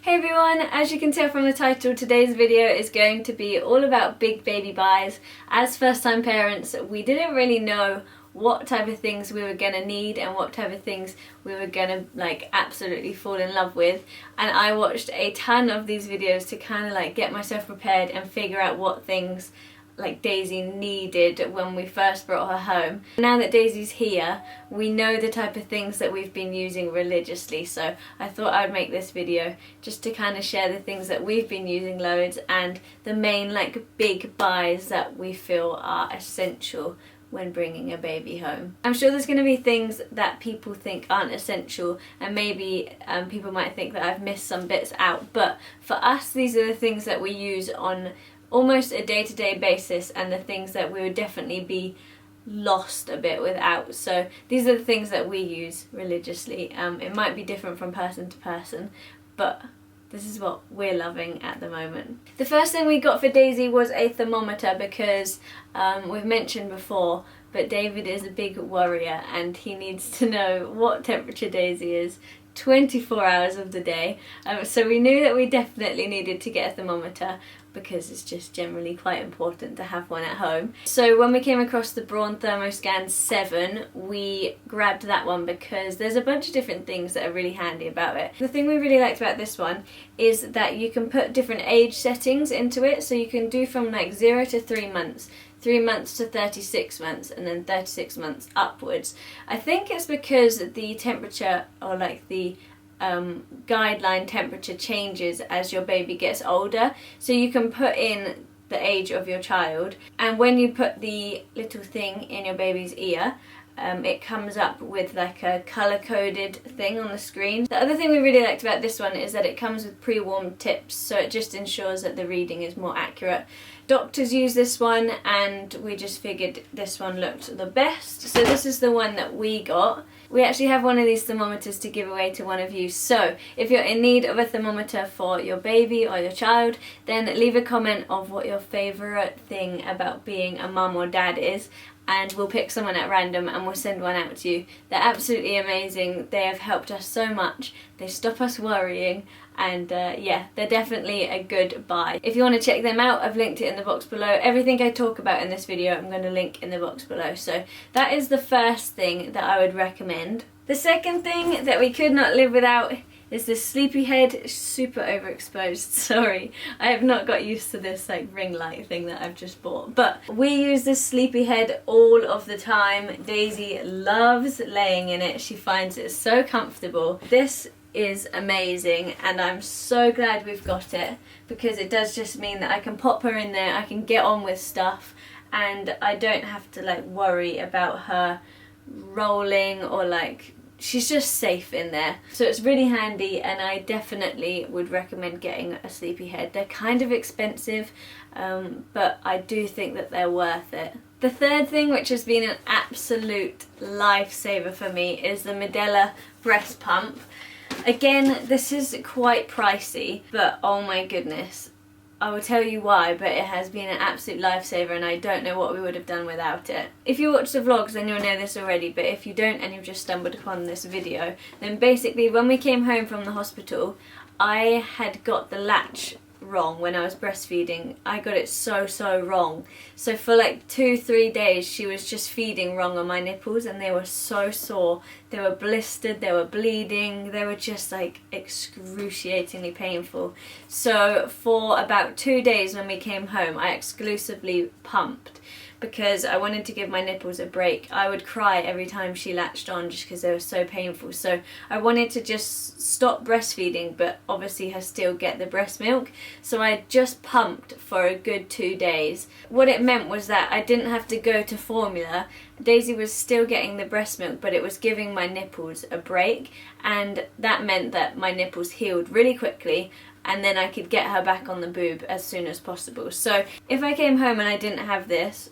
Hey everyone, as you can tell from the title, today's video is going to be all about big baby buys. As first time parents, we didn't really know what type of things we were going to need and what type of things we were going to absolutely fall in love with, and I watched a ton of these videos to kind of get myself prepared and figure out what things Daisy needed when we first brought her home. Now that Daisy's here, we know the type of things that we've been using religiously, so I thought I would make this video just to kind of share the things that we've been using loads and the main big buys that we feel are essential when bringing a baby home. I'm sure there's going to be things that people think aren't essential, and maybe people might think that I've missed some bits out, but for us these are the things that we use on almost a day-to-day basis and the things that we would definitely be lost a bit without. So these are the things that we use religiously. It might be different from person to person, but this is what we're loving at the moment. The first thing we got for Daisy was a thermometer because we've mentioned before, but David is a big worrier and he needs to know what temperature Daisy is 24 hours of the day. So we knew that we definitely needed to get a thermometer because it's just generally quite important to have one at home. So when we came across the Braun Thermoscan 7, we grabbed that one because there's a bunch of different things that are really handy about it. The thing we really liked about this one is that you can put different age settings into it, so you can do from 0 to 3 months, 3 months to 36 months, and then 36 months upwards. I think it's because the temperature, or the guideline temperature, changes as your baby gets older, so you can put in the age of your child, and when you put the little thing in your baby's ear, it comes up with a colour-coded thing on the screen. The other thing we really liked about this one is that it comes with pre-warmed tips, so it just ensures that the reading is more accurate. Doctors use this one and we just figured this one looked the best, so this is the one that we got. We actually have one of these thermometers to give away to one of you, so if you're in need of a thermometer for your baby or your child, then leave a comment of what your favourite thing about being a mum or dad is, and we'll pick someone at random and we'll send one out to you. They're absolutely amazing, they have helped us so much, they stop us worrying, and yeah, they're definitely a good buy. If you want to check them out, I've linked it in the box below. Everything I talk about in this video I'm going to link in the box below. So that is the first thing that I would recommend. The second thing that we could not live without is this Sleepyhead super overexposed. Sorry, I have not got used to this ring light thing that I've just bought. But we use this Sleepyhead all of the time. Daisy loves laying in it. She finds it so comfortable. This is amazing and I'm so glad we've got it because it does just mean that I can pop her in there, I can get on with stuff, and I don't have to worry about her rolling or she's just safe in there. So it's really handy and I definitely would recommend getting a Sleepyhead. They're kind of expensive, but I do think that they're worth it. The third thing, which has been an absolute lifesaver for me, is the Medela breast pump. Again, this is quite pricey, but oh my goodness, I will tell you why, but it has been an absolute lifesaver and I don't know what we would have done without it. If you watch the vlogs then you'll know this already, but if you don't and you've just stumbled upon this video, then basically when we came home from the hospital, I had got the latch wrong when I was breastfeeding. I got it so wrong. So for 2-3 days she was just feeding wrong on my nipples and they were so sore. They were blistered, they were bleeding, they were just excruciatingly painful. So for about 2 days when we came home I exclusively pumped because I wanted to give my nipples a break. I would cry every time she latched on just because they were so painful. So I wanted to just stop breastfeeding but obviously still get the breast milk. So I just pumped for a good 2 days. What it meant was that I didn't have to go to formula. Daisy was still getting the breast milk but it was giving my nipples a break, and that meant that my nipples healed really quickly and then I could get her back on the boob as soon as possible. So if I came home and I didn't have this,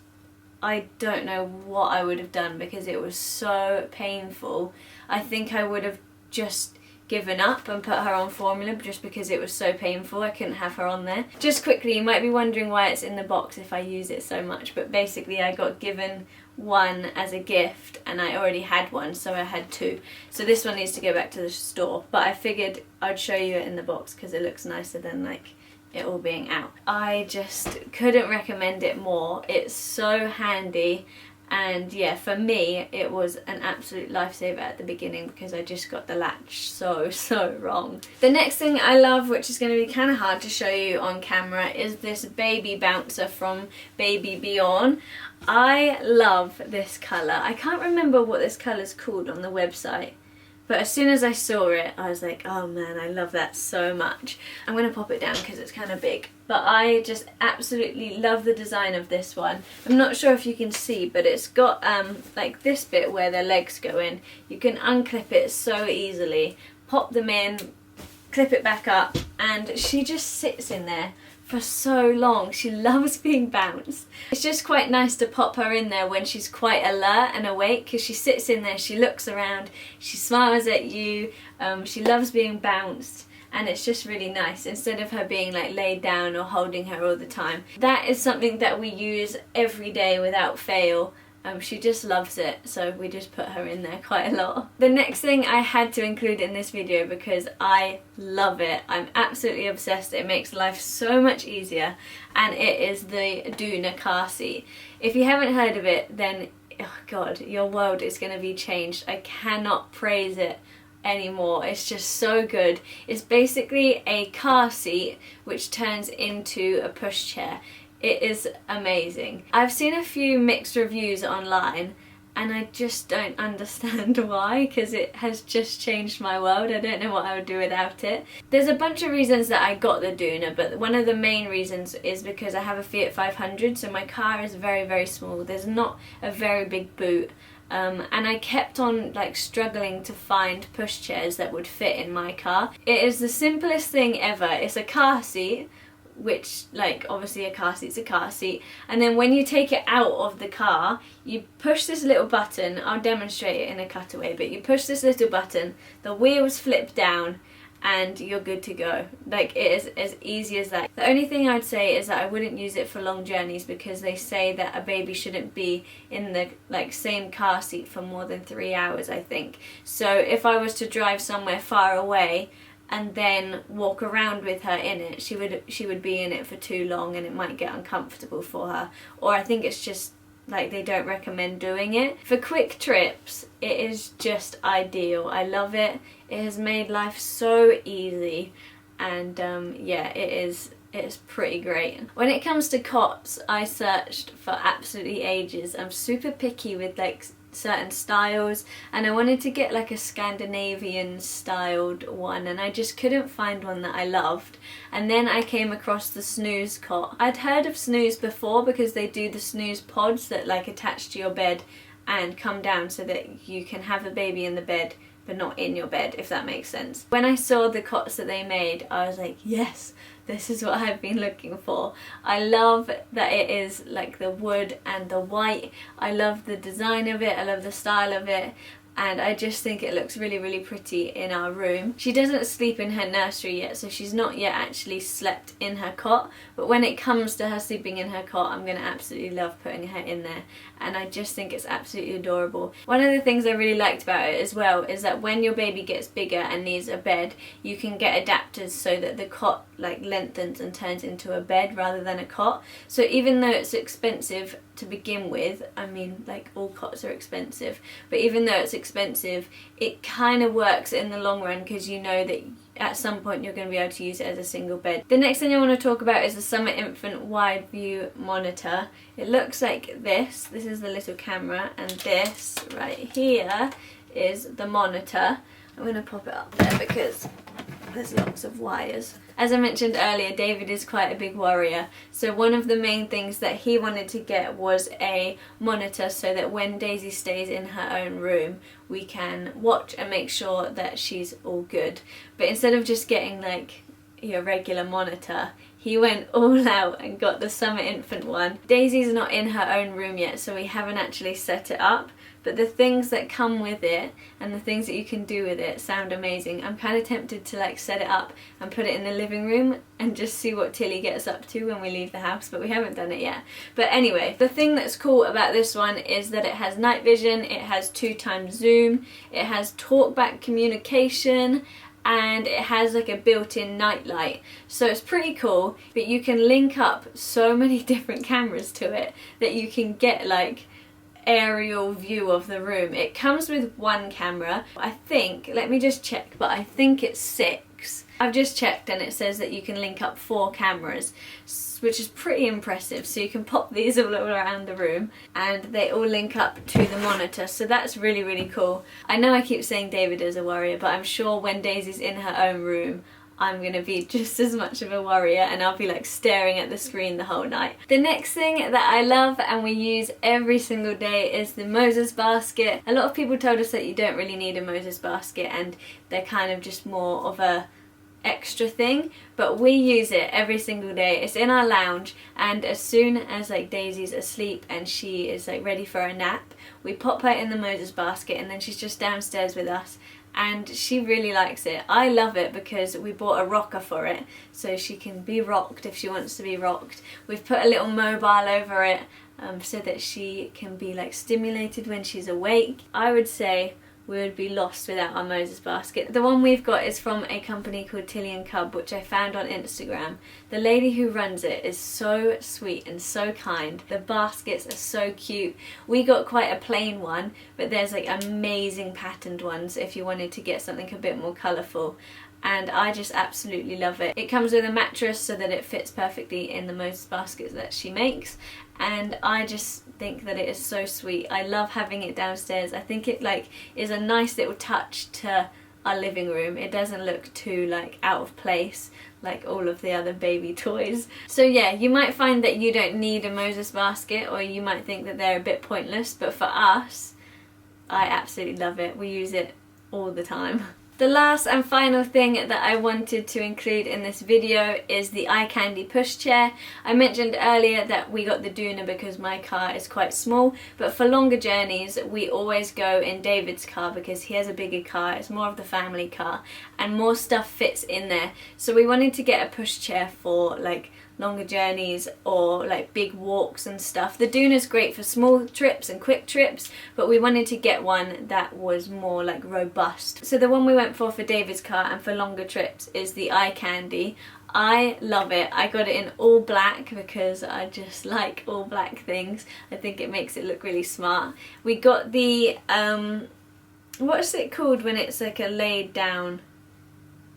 I don't know what I would have done because it was so painful. I think I would have just given up and put her on formula just because it was so painful. I couldn't have her on there. Just quickly, you might be wondering why it's in the box if I use it so much, but basically I got given one as a gift and I already had one, so I had two. So this one needs to go back to the store, but I figured I'd show you it in the box because it looks nicer than like it all being out. I just couldn't recommend it more. It's so handy. And yeah, for me, it was an absolute lifesaver at the beginning because I just got the latch so wrong. The next thing I love, which is going to be kind of hard to show you on camera, is this baby bouncer from Baby Braun. I love this colour. I can't remember what this colour's called on the website, but as soon as I saw it, I was like, oh man, I love that so much. I'm going to pop it down because it's kind of big. But I just absolutely love the design of this one. I'm not sure if you can see, but it's got like this bit where the legs go in. You can unclip it so easily, pop them in, clip it back up, and she just sits in there for so long. She loves being bounced. It's just quite nice to pop her in there when she's quite alert and awake, because she sits in there, she looks around, she smiles at you, she loves being bounced, and it's just really nice instead of her being like laid down or holding her all the time. That is something that we use every day without fail. She just loves it, so we just put her in there quite a lot. The next thing I had to include in this video because I love it, I'm absolutely obsessed, it makes life so much easier, and it is the Doona car seat. If you haven't heard of it, then oh god, your world is going to be changed. I cannot praise it anymore. It's just so good. It's basically a car seat which turns into a pushchair. It is amazing. I've seen a few mixed reviews online and I just don't understand why, because it has just changed my world. I don't know what I would do without it. There's a bunch of reasons that I got the Doona, but one of the main reasons is because I have a Fiat 500, so my car is very small. There's not a very big boot. And I kept on like struggling to find pushchairs that would fit in my car. It is the simplest thing ever. It's a car seat, which, like, obviously a car seat's a car seat, and then when you take it out of the car, you push this little button. I'll demonstrate it in a cutaway, but you push this little button, the wheels flip down, and you're good to go. Like, it is as easy as that. The only thing I'd say is that I wouldn't use it for long journeys because they say that a baby shouldn't be in the like same car seat for more than 3 hours, I think. So if I was to drive somewhere far away and then walk around with her in it, she would be in it for too long and it might get uncomfortable for her. Or I think it's just like they don't recommend doing it. For quick trips, it is just ideal. I love it. It has made life so easy, and yeah, it's pretty great. When it comes to cots, I searched for absolutely ages. I'm super picky with like certain styles, and I wanted to get like a Scandinavian styled one, and I just couldn't find one that I loved. And then I came across the Snooze cot. I'd heard of Snooze before because they do the Snooze pods that like attach to your bed and come down so that you can have a baby in the bed but not in your bed, if that makes sense. When I saw the cots that they made, I was like, yes, this is what I've been looking for. I love that it is like the wood and the white. I love the design of it, I love the style of it, and I just think it looks really pretty in our room. She doesn't sleep in her nursery yet, so she's not yet actually slept in her cot, but when it comes to her sleeping in her cot, I'm going to absolutely love putting her in there, and I just think it's absolutely adorable. One of the things I really liked about it as well is that when your baby gets bigger and needs a bed, you can get adapters so that the cot like lengthens and turns into a bed rather than a cot. So even though it's expensive to begin with, I mean, like, all cots are expensive, but even though it's expensive, it kind of works in the long run because you know that at some point you're going to be able to use it as a single bed. The next thing I want to talk about is the Summer Infant Wide View Monitor. It looks like this. This is the little camera, and this right here is the monitor. I'm going to pop it up there because there's lots of wires. As I mentioned earlier, David is quite a big worrier, so one of the main things that he wanted to get was a monitor so that when Daisy stays in her own room, we can watch and make sure that she's all good. But instead of just getting like your regular monitor, he went all out and got the Summer Infant one. Daisy's not in her own room yet, so we haven't actually set it up, but the things that come with it and the things that you can do with it sound amazing. I'm kind of tempted to like set it up and put it in the living room and just see what Tilly gets up to when we leave the house, but we haven't done it yet. But anyway, the thing that's cool about this one is that it has night vision, it has 2x zoom, it has talkback communication, and it has like a built-in night light, so it's pretty cool. But you can link up so many different cameras to it that you can get like aerial view of the room. It comes with one camera, I think, let me just check, but I think it's 6. I've just checked and it says that you can link up 4 cameras, which is pretty impressive. So you can pop these all around the room and they all link up to the monitor, so that's really, really cool. I know I keep saying David is a warrior, but I'm sure when Daisy's in her own room I'm gonna be just as much of a warrior and I'll be like staring at the screen the whole night. The next thing that I love and we use every single day is the Moses basket. A lot of people told us that you don't really need a Moses basket and they're kind of just more of a extra thing, but we use it every single day. It's in our lounge, and as soon as like Daisy's asleep and she is like ready for a nap, we pop her in the Moses basket and then she's just downstairs with us, and she really likes it. I love it because we bought a rocker for it so she can be rocked if she wants to be rocked. We've put a little mobile over it so that she can be like stimulated when she's awake. I would say we would be lost without our Moses basket. The one we've got is from a company called Tilly and Cub, which I found on Instagram. The lady who runs it is so sweet and so kind. The baskets are so cute. We got quite a plain one, but there's like amazing patterned ones if you wanted to get something a bit more colourful. And I just absolutely love it. It comes with a mattress so that it fits perfectly in the Moses baskets that she makes, and I just think that it is so sweet. I love having it downstairs. I think it like is a nice little touch to our living room. It doesn't look too like out of place like all of the other baby toys. So yeah, you might find that you don't need a Moses basket, or you might think that they're a bit pointless, but for us, I absolutely love it. We use it all the time. The last and final thing that I wanted to include in this video is the iCANDY pushchair. I mentioned earlier that we got the Doona because my car is quite small, but for longer journeys we always go in David's car because he has a bigger car, it's more of the family car, and more stuff fits in there. So we wanted to get a pushchair for like longer journeys or like big walks and stuff. The Doona's great for small trips and quick trips, but we wanted to get one that was more like robust. So the one we went for David's car and for longer trips is the iCANDY. I love it. I got it in all black because I just like all black things. I think it makes it look really smart. We got the what's it called when it's like a laid down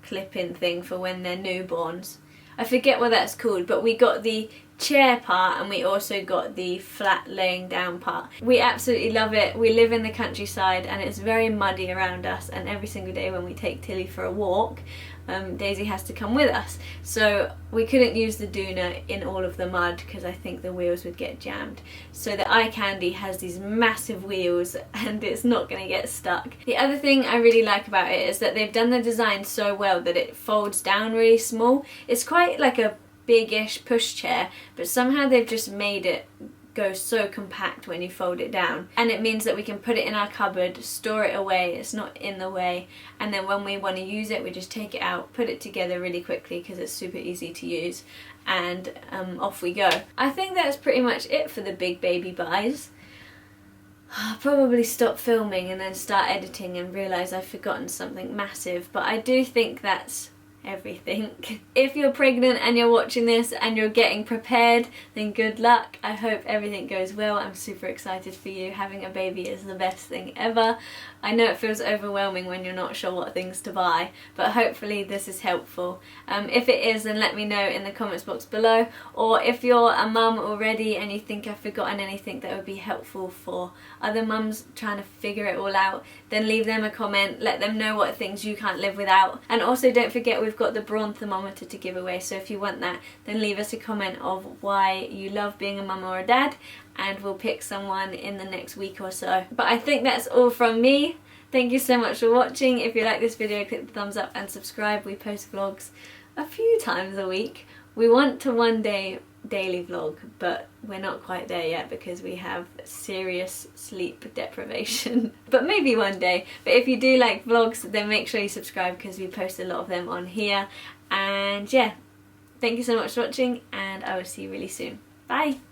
clip-in thing for when they're newborns? I forget what that's called, but we got the chair part and we also got the flat laying down part. We absolutely love it. We live in the countryside and it's very muddy around us, and every single day when we take Tilly for a walk, Daisy has to come with us. So we couldn't use the Doona in all of the mud because I think the wheels would get jammed. So the iCANDY has these massive wheels and it's not going to get stuck. The other thing I really like about it is that they've done the design so well that it folds down really small. It's quite like a big-ish pushchair, but somehow they've just made it go so compact when you fold it down, and it means that we can put it in our cupboard, store it away, it's not in the way, and then when we want to use it we just take it out, put it together really quickly because it's super easy to use, and off we go. I think that's pretty much it for the big baby buys. I'll probably stop filming and then start editing and realise I've forgotten something massive, but I do think that's everything. If you're pregnant and you're watching this and you're getting prepared, then good luck. I hope everything goes well. I'm super excited for you. Having a baby is the best thing ever. I know it feels overwhelming when you're not sure what things to buy, but hopefully this is helpful. If it is, then let me know in the comments box below, or if you're a mum already and you think I've forgotten anything that would be helpful for other mums trying to figure it all out, then leave them a comment, let them know what things you can't live without. And also don't forget we've got the Braun thermometer to give away, so if you want that then leave us a comment of why you love being a mum or a dad, and we'll pick someone in the next week or so. But I think that's all from me. Thank you so much for watching. If you like this video, click the thumbs up and subscribe. We post vlogs a few times a week. We want to one day daily vlog, but we're not quite there yet because we have serious sleep deprivation. But maybe one day. But if you do like vlogs, then make sure you subscribe because we post a lot of them on here. And yeah, thank you so much for watching, and I will see you really soon. Bye!